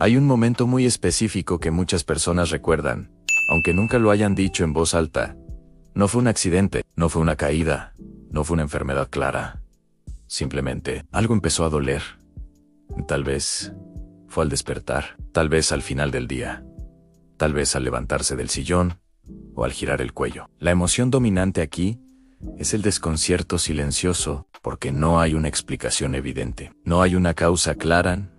Hay un momento muy específico que muchas personas recuerdan, aunque nunca lo hayan dicho en voz alta. No fue un accidente, no fue una caída, no fue una enfermedad clara. Simplemente, algo empezó a doler. Tal vez fue al despertar, tal vez al final del día, tal vez al levantarse del sillón o al girar el cuello. La emoción dominante aquí es el desconcierto silencioso, porque no hay una explicación evidente. No hay una causa clara,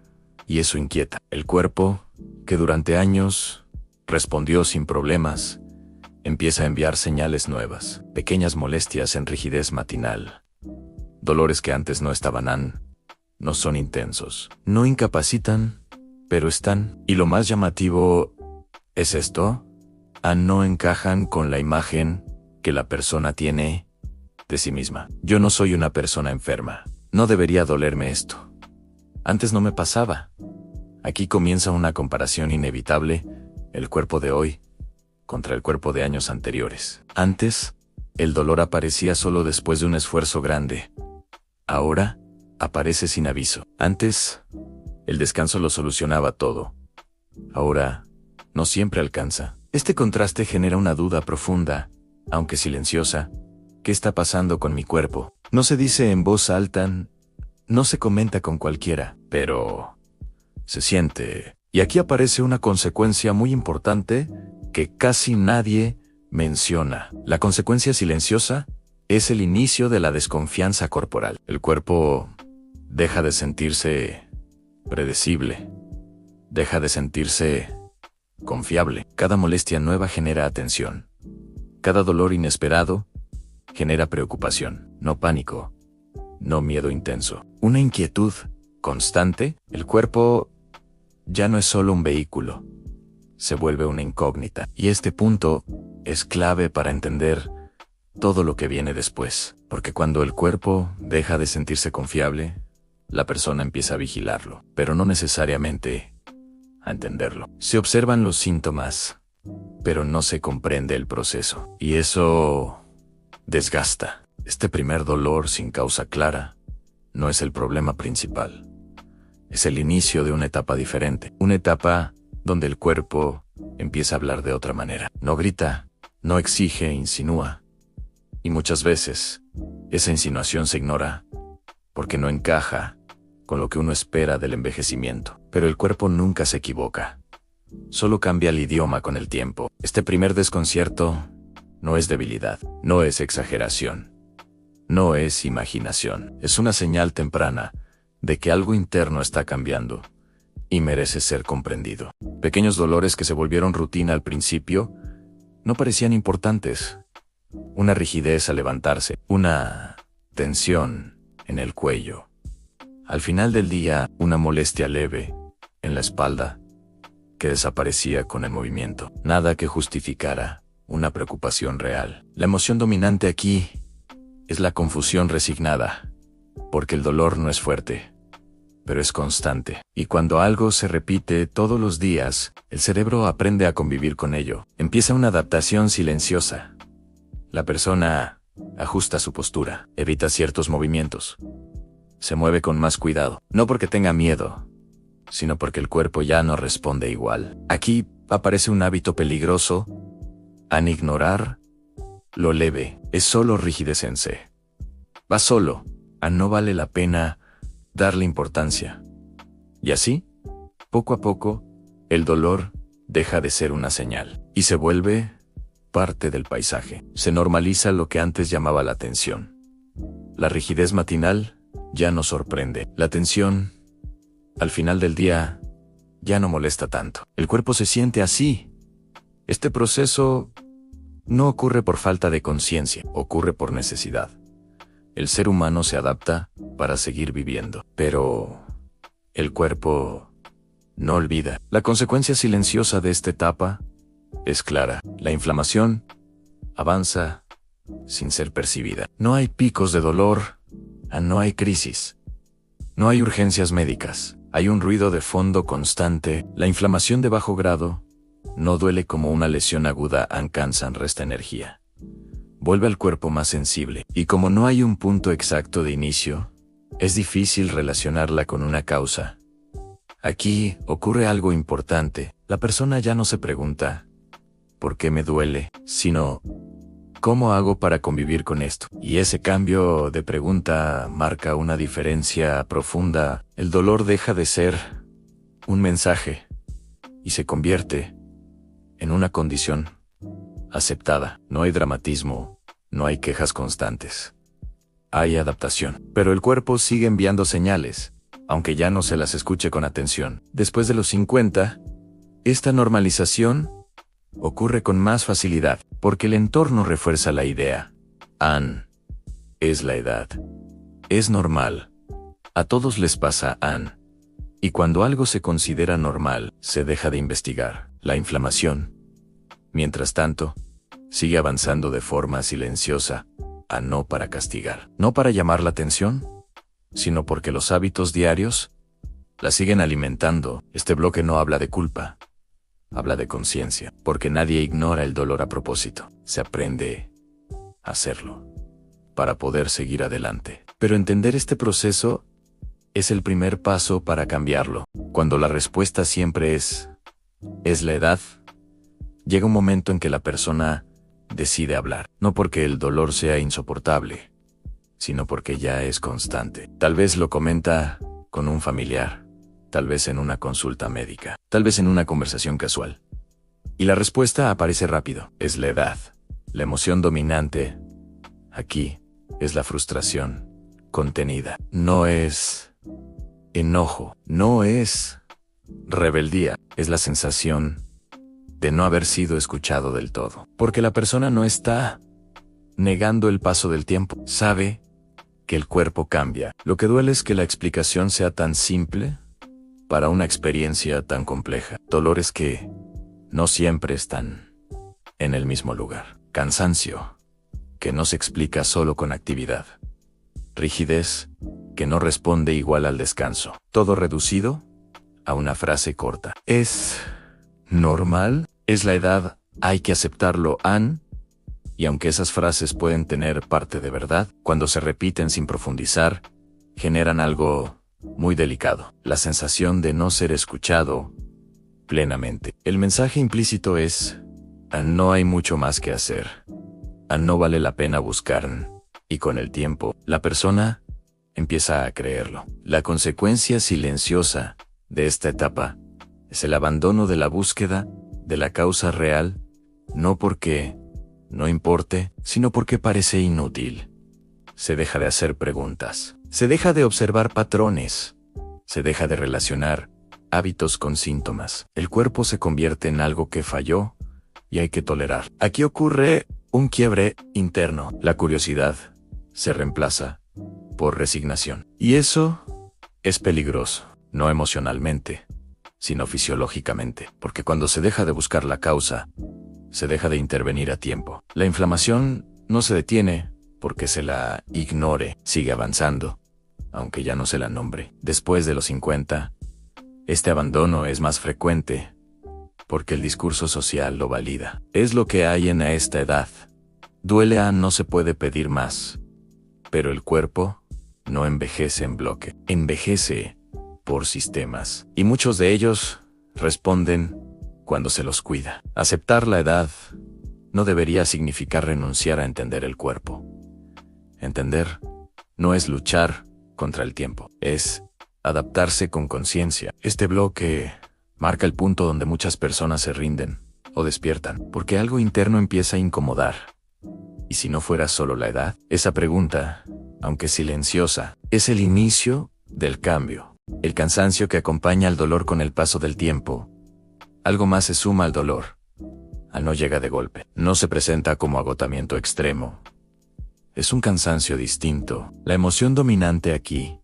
y eso inquieta. El cuerpo, que durante años respondió sin problemas, empieza a enviar señales nuevas, pequeñas molestias en rigidez matinal. Dolores que antes no estaban, no son intensos, no incapacitan, pero están. Y lo más llamativo es esto, no encajan con la imagen que la persona tiene de sí misma. Yo no soy una persona enferma. No debería dolerme esto. Antes no me pasaba. Aquí comienza una comparación inevitable, el cuerpo de hoy contra el cuerpo de años anteriores. Antes, el dolor aparecía solo después de un esfuerzo grande. Ahora, aparece sin aviso. Antes, el descanso lo solucionaba todo. Ahora, no siempre alcanza. Este contraste genera una duda profunda, aunque silenciosa. ¿Qué está pasando con mi cuerpo? No se dice en voz alta, no se comenta con cualquiera, pero se siente. Y aquí aparece una consecuencia muy importante que casi nadie menciona. La consecuencia silenciosa es el inicio de la desconfianza corporal. El cuerpo deja de sentirse predecible, deja de sentirse confiable. Cada molestia nueva genera atención. Cada dolor inesperado genera preocupación, no pánico, no miedo intenso. Una inquietud constante. El cuerpo ya no es solo un vehículo, se vuelve una incógnita. Y este punto es clave para entender todo lo que viene después, porque cuando el cuerpo deja de sentirse confiable, la persona empieza a vigilarlo, pero no necesariamente a entenderlo. Se observan los síntomas, pero no se comprende el proceso. Y eso desgasta. Este primer dolor sin causa clara no es el problema principal. Es el inicio de una etapa diferente. Una etapa donde el cuerpo empieza a hablar de otra manera. No grita, no exige, insinúa. Y muchas veces, esa insinuación se ignora porque no encaja con lo que uno espera del envejecimiento. Pero el cuerpo nunca se equivoca. Solo cambia el idioma con el tiempo. Este primer desconcierto no es debilidad, no es exageración, no es imaginación. Es una señal temprana de que algo interno está cambiando y merece ser comprendido. Pequeños dolores que se volvieron rutina al principio no parecían importantes. Una rigidez al levantarse, una tensión en el cuello. Al final del día, una molestia leve en la espalda que desaparecía con el movimiento. Nada que justificara una preocupación real. La emoción dominante aquí es la confusión resignada, porque el dolor no es fuerte, pero es constante. Y cuando algo se repite todos los días, el cerebro aprende a convivir con ello. Empieza una adaptación silenciosa. La persona ajusta su postura, evita ciertos movimientos, se mueve con más cuidado, no porque tenga miedo, sino porque el cuerpo ya no responde igual. Aquí aparece un hábito peligroso, an ignorar lo leve. Es solo rigidez en sí. Va solo, no vale la pena darle importancia. Y así, poco a poco, el dolor deja de ser una señal y se vuelve parte del paisaje. Se normaliza lo que antes llamaba la tensión. La rigidez matinal ya no sorprende. La tensión, al final del día, ya no molesta tanto. El cuerpo se siente así. Este proceso no ocurre por falta de conciencia, ocurre por necesidad. El ser humano se adapta para seguir viviendo, pero el cuerpo no olvida. La consecuencia silenciosa de esta etapa es clara. La inflamación avanza sin ser percibida. No hay picos de dolor, no hay crisis, no hay urgencias médicas. Hay un ruido de fondo constante. La inflamación de bajo grado no duele como una lesión aguda, cansan, resta energía. Vuelve al cuerpo más sensible. Y como no hay un punto exacto de inicio, es difícil relacionarla con una causa. Aquí ocurre algo importante. La persona ya no se pregunta ¿por qué me duele?, sino ¿cómo hago para convivir con esto? Y ese cambio de pregunta marca una diferencia profunda. El dolor deja de ser un mensaje y se convierte en una condición aceptada. No hay dramatismo, no hay quejas constantes. Hay adaptación. Pero el cuerpo sigue enviando señales, aunque ya no se las escuche con atención. Después de los 50, esta normalización ocurre con más facilidad, porque el entorno refuerza la idea. Es la edad. Es normal. A todos les pasa Y cuando algo se considera normal, se deja de investigar. La inflamación, mientras tanto, sigue avanzando de forma silenciosa, no para castigar, no para llamar la atención, sino porque los hábitos diarios la siguen alimentando. Este bloque no habla de culpa. Habla de conciencia, porque nadie ignora el dolor a propósito. Se aprende a hacerlo para poder seguir adelante. Pero entender este proceso es el primer paso para cambiarlo. Cuando la respuesta siempre es la edad, llega un momento en que la persona decide hablar, no porque el dolor sea insoportable, sino porque ya es constante. Tal vez lo comenta con un familiar, tal vez en una consulta médica, tal vez en una conversación casual. Y la respuesta aparece rápido. Es la edad. La emoción dominante aquí es la frustración contenida. No es enojo, no es rebeldía, es la sensación de no haber sido escuchado del todo. Porque la persona no está negando el paso del tiempo. Sabe que el cuerpo cambia. Lo que duele es que la explicación sea tan simple para una experiencia tan compleja. Dolores que no siempre están en el mismo lugar. Cansancio que no se explica solo con actividad. Rigidez que no responde igual al descanso. Todo reducido a una frase corta. ¿Es normal? ¿Es la edad? Hay que aceptarlo, Y aunque esas frases pueden tener parte de verdad, cuando se repiten sin profundizar, generan algo muy delicado. La sensación de no ser escuchado plenamente. El mensaje implícito es: no hay mucho más que hacer. No vale la pena buscar. Y con el tiempo, la persona empieza a creerlo. La consecuencia silenciosa de esta etapa es el abandono de la búsqueda de la causa real, no porque no importe, sino porque parece inútil. Se deja de hacer preguntas. Se deja de observar patrones. Se deja de relacionar hábitos con síntomas. El cuerpo se convierte en algo que falló y hay que tolerar. Aquí ocurre un quiebre interno. La curiosidad se reemplaza por resignación. Y eso es peligroso, no emocionalmente, sino fisiológicamente. Porque cuando se deja de buscar la causa, se deja de intervenir a tiempo. La inflamación no se detiene porque se la ignore. Sigue avanzando, aunque ya no se la nombre. Después de los 50, este abandono es más frecuente porque el discurso social lo valida. Es lo que hay en esta edad. Duele, no se puede pedir más. Pero el cuerpo no envejece en bloque. Envejece por sistemas. Y muchos de ellos responden cuando se los cuida. Aceptar la edad no debería significar renunciar a entender el cuerpo. Entender no es luchar contra el tiempo, es adaptarse con conciencia. Este bloque marca el punto donde muchas personas se rinden o despiertan, porque algo interno empieza a incomodar. ¿Y si no fuera solo la edad? Esa pregunta, aunque silenciosa, es el inicio del cambio. El cansancio que acompaña al dolor con el paso del tiempo. Algo más se suma al dolor. No llega de golpe. No se presenta como agotamiento extremo. Es un cansancio distinto. La emoción dominante aquí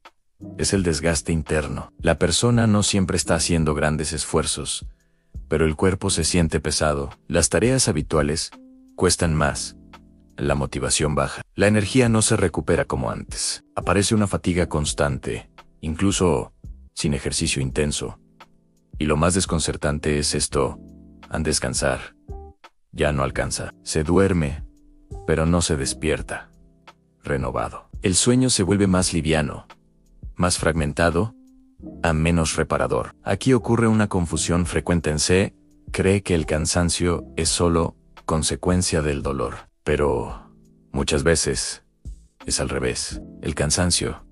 es el desgaste interno. La persona no siempre está haciendo grandes esfuerzos, pero el cuerpo se siente pesado. Las tareas habituales cuestan más. La motivación baja. La energía no se recupera como antes. Aparece una fatiga constante, incluso sin ejercicio intenso. Y lo más desconcertante es esto: descansar ya no alcanza. Se duerme, pero no se despierta renovado. El sueño se vuelve más liviano, más fragmentado a menos reparador. Aquí ocurre una confusión frecuente en C. Cree que el cansancio es solo consecuencia del dolor, pero muchas veces es al revés. El cansancio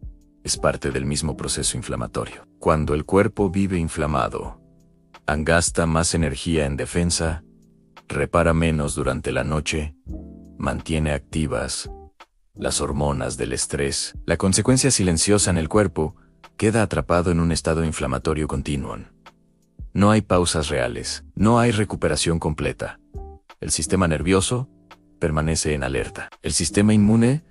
es parte del mismo proceso inflamatorio. Cuando el cuerpo vive inflamado, gasta más energía en defensa, repara menos durante la noche, mantiene activas las hormonas del estrés. La consecuencia silenciosa en el cuerpo queda atrapado en un estado inflamatorio continuo. No hay pausas reales, no hay recuperación completa. El sistema nervioso permanece en alerta. El sistema inmune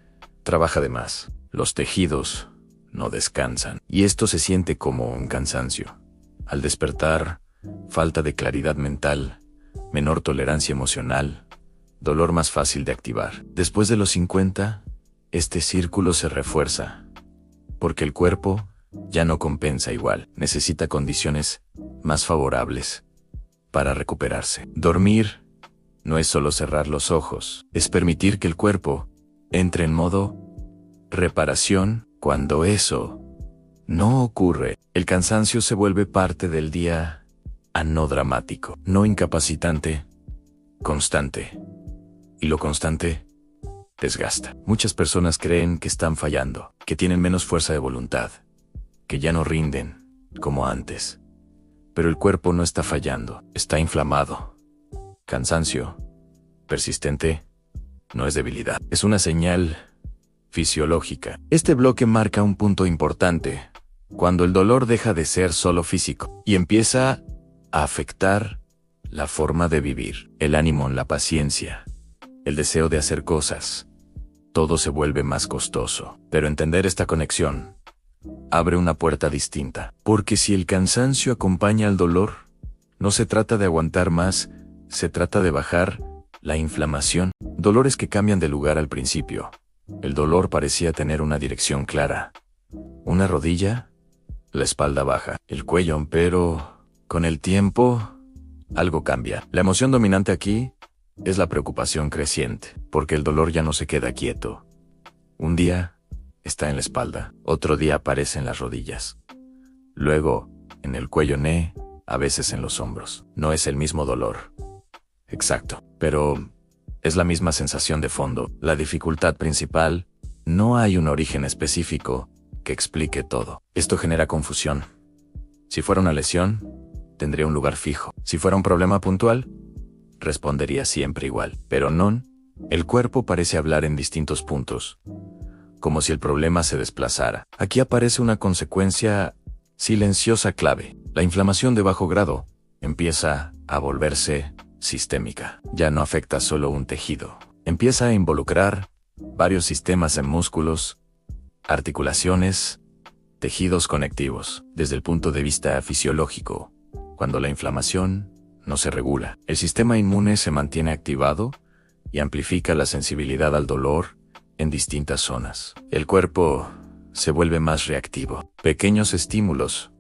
trabaja de más. Los tejidos no descansan. Y esto se siente como un cansancio. Al despertar, falta de claridad mental, menor tolerancia emocional, dolor más fácil de activar. Después de los 50, este círculo se refuerza, porque el cuerpo ya no compensa igual. Necesita condiciones más favorables para recuperarse. Dormir no es solo cerrar los ojos, es permitir que el cuerpo entre en modo reparación. Cuando eso no ocurre, el cansancio se vuelve parte del día, no dramático, no incapacitante, constante. Y lo constante desgasta. Muchas personas creen que están fallando, que tienen menos fuerza de voluntad, que ya no rinden como antes. Pero el cuerpo no está fallando, está inflamado. Cansancio persistente no es debilidad, es una señal fisiológica. Este bloque marca un punto importante, cuando el dolor deja de ser solo físico y empieza a afectar la forma de vivir, el ánimo, la paciencia, el deseo de hacer cosas. Todo se vuelve más costoso. Pero entender esta conexión abre una puerta distinta. Porque si el cansancio acompaña al dolor, no se trata de aguantar más, se trata de bajar la inflamación. Dolores que cambian de lugar al principio. El dolor parecía tener una dirección clara. Una rodilla, la espalda baja, el cuello, pero con el tiempo algo cambia. La emoción dominante aquí es la preocupación creciente, porque el dolor ya no se queda quieto. Un día está en la espalda, otro día aparece en las rodillas. Luego, en el cuello, a veces en los hombros. No es el mismo dolor. Exacto, pero es la misma sensación de fondo. La dificultad principal, no hay un origen específico que explique todo. Esto genera confusión. Si fuera una lesión, tendría un lugar fijo. Si fuera un problema puntual, respondería siempre igual. Pero no, el cuerpo parece hablar en distintos puntos, como si el problema se desplazara. Aquí aparece una consecuencia silenciosa clave. La inflamación de bajo grado empieza a volverse sistémica. Ya no afecta solo un tejido. Empieza a involucrar varios sistemas en músculos, articulaciones, tejidos conectivos. Desde el punto de vista fisiológico, cuando la inflamación no se regula, el sistema inmune se mantiene activado y amplifica la sensibilidad al dolor en distintas zonas. El cuerpo se vuelve más reactivo. Pequeños estímulos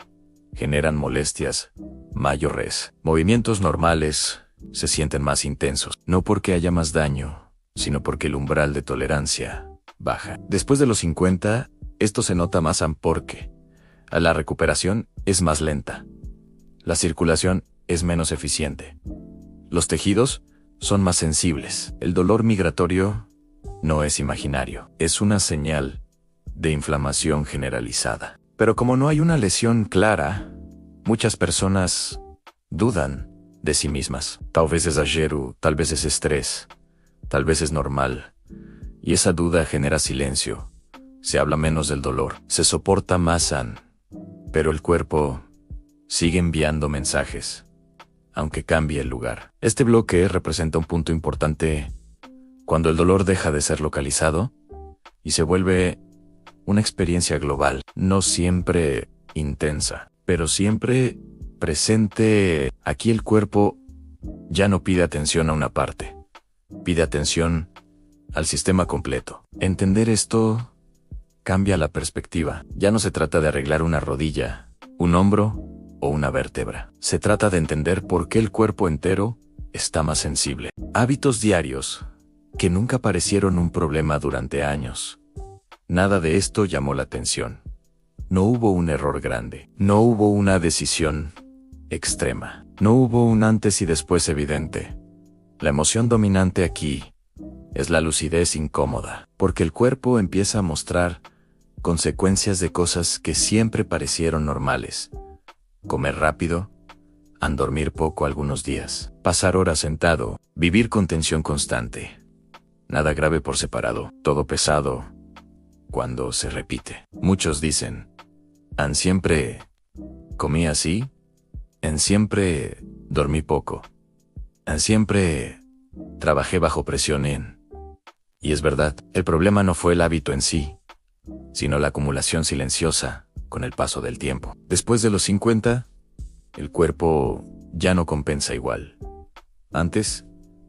generan molestias mayores. Movimientos normales se sienten más intensos, no porque haya más daño, sino porque el umbral de tolerancia baja. Después de los 50, esto se nota más porque la recuperación es más lenta. La circulación es menos eficiente. Los tejidos son más sensibles. El dolor migratorio no es imaginario, es una señal de inflamación generalizada. Pero como no hay una lesión clara, muchas personas dudan de sí mismas. Tal vez es exagero, tal vez es estrés, tal vez es normal. Y esa duda genera silencio. Se habla menos del dolor, se soporta más, pero el cuerpo sigue enviando mensajes, aunque cambie el lugar. Este bloque representa un punto importante cuando el dolor deja de ser localizado y se vuelve una experiencia global, no siempre intensa, pero siempre presente. Aquí el cuerpo ya no pide atención a una parte, pide atención al sistema completo. Entender esto cambia la perspectiva. Ya no se trata de arreglar una rodilla, un hombro o una vértebra. Se trata de entender por qué el cuerpo entero está más sensible. Hábitos diarios que nunca parecieron un problema durante años. Nada de esto llamó la atención. No hubo un error grande. No hubo una decisión extrema. No hubo un antes y después evidente. La emoción dominante aquí es la lucidez incómoda, porque el cuerpo empieza a mostrar consecuencias de cosas que siempre parecieron normales. Comer rápido, dormir poco algunos días, pasar horas sentado, vivir con tensión constante. Nada grave por separado, todo pesado cuando se repite. Muchos dicen, siempre comí así, siempre dormí poco, siempre trabajé bajo presión Y es verdad, el problema no fue el hábito en sí, sino la acumulación silenciosa con el paso del tiempo. Después de los 50, el cuerpo ya no compensa igual. Antes,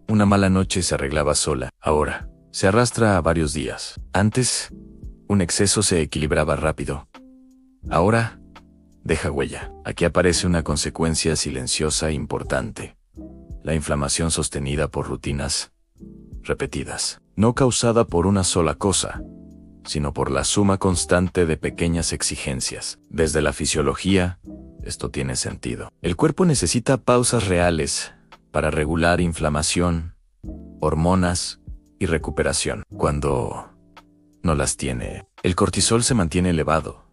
una mala noche se arreglaba sola. Ahora, se arrastra a varios días. Antes, un exceso se equilibraba rápido. Ahora, deja huella. Aquí aparece una consecuencia silenciosa e importante. La inflamación sostenida por rutinas repetidas. No causada por una sola cosa, sino por la suma constante de pequeñas exigencias. Desde la fisiología, esto tiene sentido. El cuerpo necesita pausas reales para regular inflamación, hormonas y recuperación. Cuando no las tiene, el cortisol se mantiene elevado.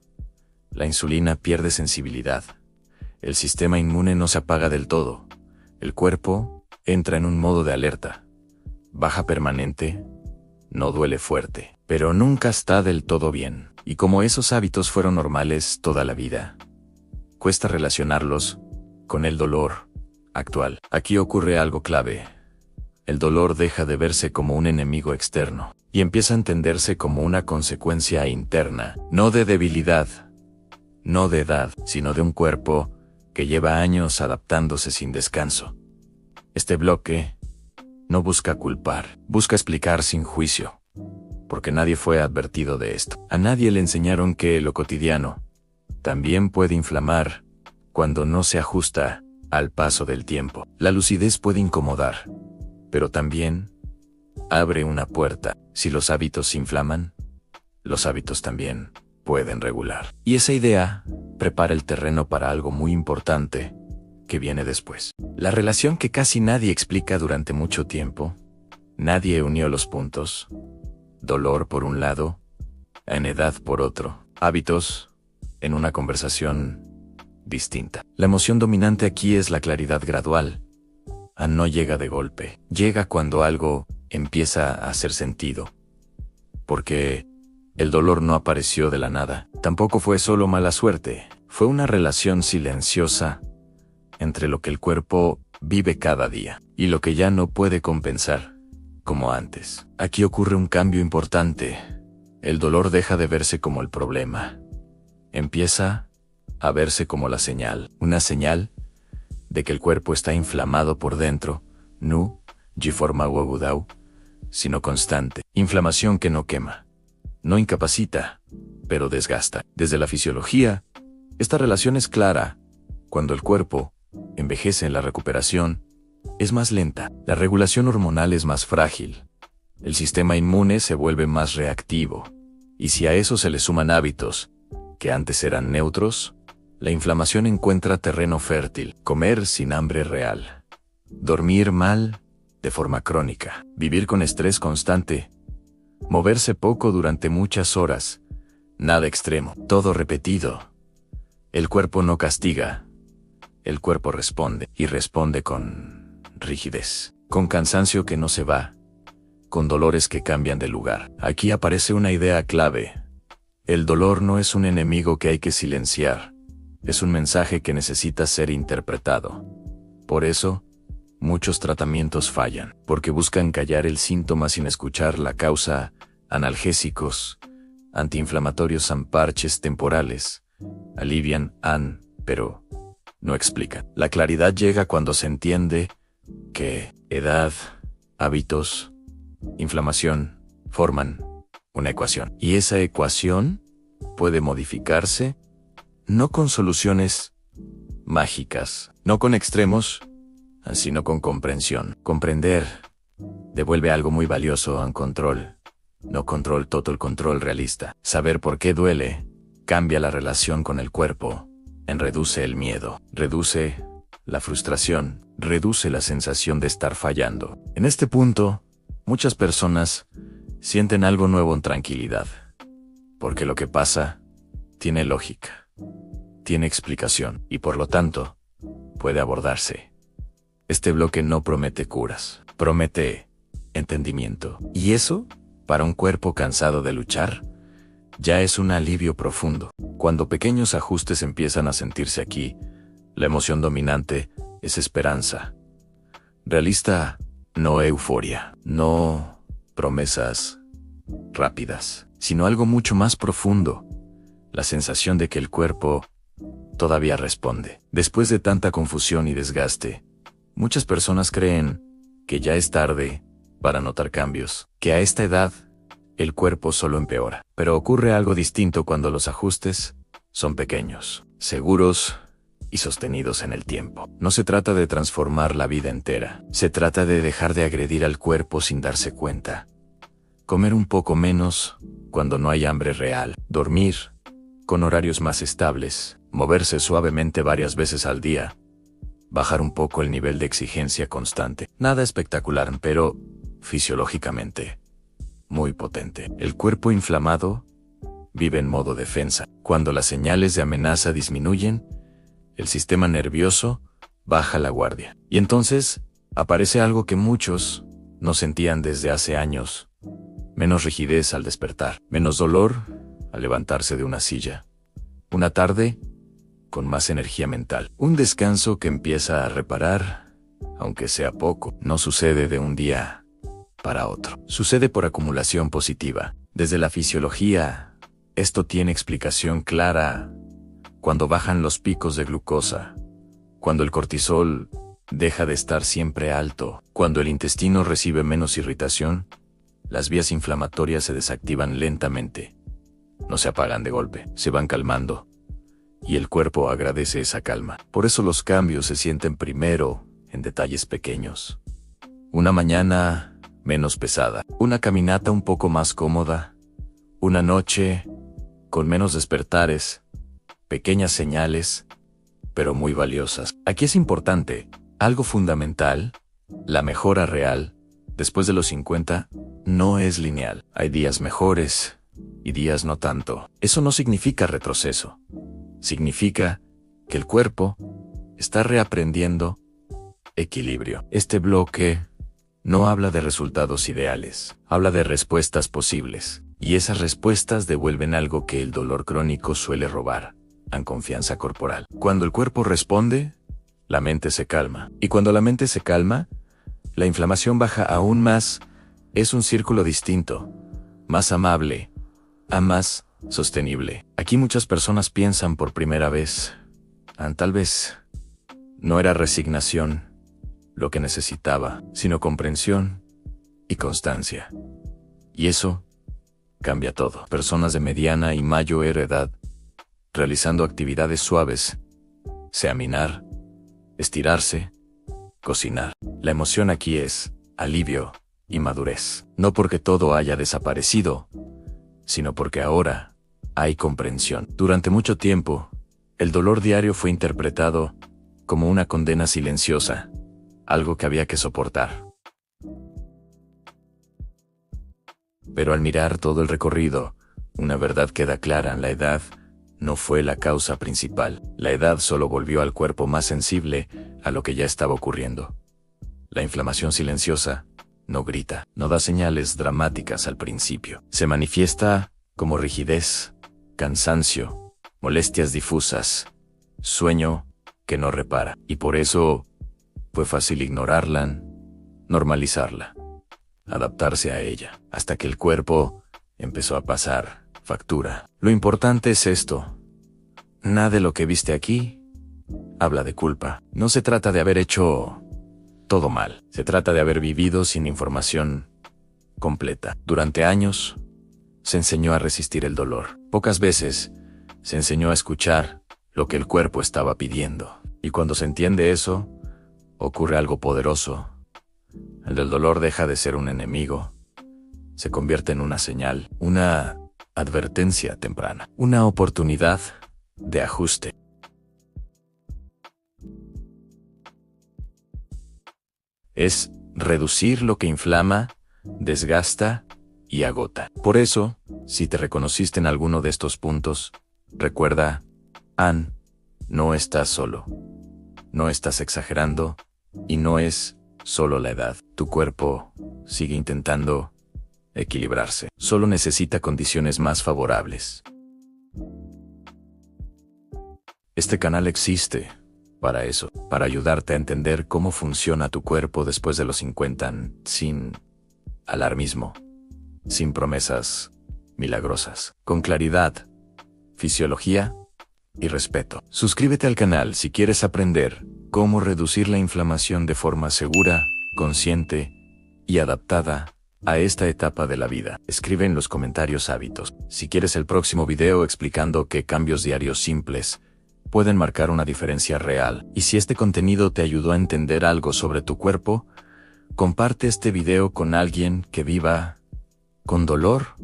La insulina pierde sensibilidad. El sistema inmune no se apaga del todo. El cuerpo entra en un modo de alerta. Baja permanente, no duele fuerte, pero nunca está del todo bien. Y como esos hábitos fueron normales toda la vida, cuesta relacionarlos con el dolor actual. Aquí ocurre algo clave. El dolor deja de verse como un enemigo externo y empieza a entenderse como una consecuencia interna, no de debilidad, no de edad, sino de un cuerpo que lleva años adaptándose sin descanso. Este bloque no busca culpar, busca explicar sin juicio, porque nadie fue advertido de esto. A nadie le enseñaron que lo cotidiano también puede inflamar cuando no se ajusta al paso del tiempo. La lucidez puede incomodar, pero también abre una puerta. Si los hábitos se inflaman, los hábitos también pueden regular. Y esa idea prepara el terreno para algo muy importante que viene después. La relación que casi nadie explica durante mucho tiempo. Nadie unió los puntos. Dolor por un lado, en edad por otro, hábitos en una conversación distinta. La emoción dominante aquí es la claridad gradual. No llega de golpe, llega cuando algo empieza a hacer sentido. Porque el dolor no apareció de la nada, tampoco fue solo mala suerte, fue una relación silenciosa entre lo que el cuerpo vive cada día y lo que ya no puede compensar, como antes. Aquí ocurre un cambio importante. El dolor deja de verse como el problema. Empieza a verse como la señal, una señal de que el cuerpo está inflamado por dentro, no de forma agudau, sino constante. Inflamación que no quema, no incapacita, pero desgasta. Desde la fisiología, esta relación es clara. Cuando el cuerpo envejece, en la recuperación es más lenta, la regulación hormonal es más frágil, el sistema inmune se vuelve más reactivo, y si a eso se le suman hábitos que antes eran neutros, la inflamación encuentra terreno fértil. Comer sin hambre real, dormir mal de forma crónica, vivir con estrés constante, moverse poco durante muchas horas, nada extremo, todo repetido. El cuerpo no castiga, el cuerpo responde, y responde con rigidez, con cansancio que no se va, con dolores que cambian de lugar. Aquí aparece una idea clave. El dolor no es un enemigo que hay que silenciar, es un mensaje que necesita ser interpretado. Por eso, muchos tratamientos fallan, porque buscan callar el síntoma sin escuchar la causa. Analgésicos, antiinflamatorios, parches temporales, alivian, pero no explican. La claridad llega cuando se entiende que edad, hábitos, inflamación forman una ecuación. Y esa ecuación puede modificarse, no con soluciones mágicas, no con extremos, sino con comprensión. Comprender devuelve algo muy valioso a un control. No control total, control realista. Saber por qué duele cambia la relación con el cuerpo, reduce el miedo, reduce la frustración, reduce la sensación de estar fallando. En este punto, muchas personas sienten algo nuevo en tranquilidad, porque lo que pasa tiene lógica, tiene explicación y por lo tanto puede abordarse. Este bloque no promete curas, promete entendimiento. Y eso, para un cuerpo cansado de luchar, ya es un alivio profundo. Cuando pequeños ajustes empiezan a sentirse aquí, la emoción dominante es esperanza. Realista, no euforia, no promesas rápidas, sino algo mucho más profundo, la sensación de que el cuerpo todavía responde. Después de tanta confusión y desgaste, muchas personas creen que ya es tarde para notar cambios, que a esta edad el cuerpo solo empeora. Pero ocurre algo distinto cuando los ajustes son pequeños, seguros y sostenidos en el tiempo. No se trata de transformar la vida entera, se trata de dejar de agredir al cuerpo sin darse cuenta. Comer un poco menos cuando no hay hambre real, dormir con horarios más estables, moverse suavemente varias veces al día, bajar un poco el nivel de exigencia constante. Nada espectacular, pero fisiológicamente muy potente. El cuerpo inflamado vive en modo defensa. Cuando las señales de amenaza disminuyen, el sistema nervioso baja la guardia. Y entonces aparece algo que muchos no sentían desde hace años. Menos rigidez al despertar, menos dolor al levantarse de una silla. Una tarde con más energía mental. Un descanso que empieza a reparar, aunque sea poco. No sucede de un día para otro. Sucede por acumulación positiva. Desde la fisiología, esto tiene explicación clara cuando bajan los picos de glucosa, cuando el cortisol deja de estar siempre alto, cuando el intestino recibe menos irritación, las vías inflamatorias se desactivan lentamente. No se apagan de golpe, se van calmando. Y el cuerpo agradece esa calma. Por eso los cambios se sienten primero en detalles pequeños. Una mañana menos pesada, una caminata un poco más cómoda, una noche con menos despertares, pequeñas señales, pero muy valiosas. Aquí es importante, algo fundamental, la mejora real, después de los 50, no es lineal. Hay días mejores y días no tanto. Eso no significa retroceso. Significa que el cuerpo está reaprendiendo equilibrio. Este bloque no habla de resultados ideales, habla de respuestas posibles. Y esas respuestas devuelven algo que el dolor crónico suele robar, la confianza corporal. Cuando el cuerpo responde, la mente se calma. Y cuando la mente se calma, la inflamación baja aún más. Es un círculo distinto, más amable, más sostenible. Aquí muchas personas piensan por primera vez, tal vez no era resignación lo que necesitaba, sino comprensión y constancia. Y eso cambia todo. Personas de mediana y mayor edad, realizando actividades suaves, sea minar, estirarse, cocinar. La emoción aquí es alivio y madurez. No porque todo haya desaparecido, sino porque ahora hay comprensión. Durante mucho tiempo, el dolor diario fue interpretado como una condena silenciosa, algo que había que soportar. Pero al mirar todo el recorrido, una verdad queda clara: la edad no fue la causa principal. La edad solo volvió al cuerpo más sensible a lo que ya estaba ocurriendo. La inflamación silenciosa no grita, no da señales dramáticas al principio. Se manifiesta como rigidez, cansancio, molestias difusas, sueño que no repara. Y por eso fue fácil ignorarla, normalizarla, adaptarse a ella, hasta que el cuerpo empezó a pasar factura. Lo importante es esto: nada de lo que viste aquí habla de culpa. No se trata de haber hecho todo mal, se trata de haber vivido sin información completa. Durante años se enseñó a resistir el dolor. Pocas veces se enseñó a escuchar lo que el cuerpo estaba pidiendo. Y cuando se entiende eso, ocurre algo poderoso. El del dolor deja de ser un enemigo, se convierte en una señal, una Advertencia temprana. Una oportunidad de ajuste. Es reducir lo que inflama, desgasta y agota. Por eso, si te reconociste en alguno de estos puntos, recuerda, no estás solo. No estás exagerando y no es solo la edad. Tu cuerpo sigue intentando equilibrarse. Solo necesita condiciones más favorables. Este canal existe para eso, para ayudarte a entender cómo funciona tu cuerpo después de los 50, sin alarmismo, sin promesas milagrosas, con claridad, fisiología y respeto. Suscríbete al canal si quieres aprender cómo reducir la inflamación de forma segura, consciente y adaptada a esta etapa de la vida. Escribe en los comentarios hábitos. Si quieres el próximo video explicando qué cambios diarios simples pueden marcar una diferencia real. Y si este contenido te ayudó a entender algo sobre tu cuerpo, comparte este video con alguien que viva con dolor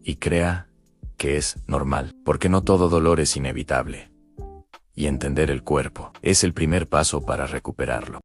y crea que es normal, porque no todo dolor es inevitable. Y entender el cuerpo es el primer paso para recuperarlo.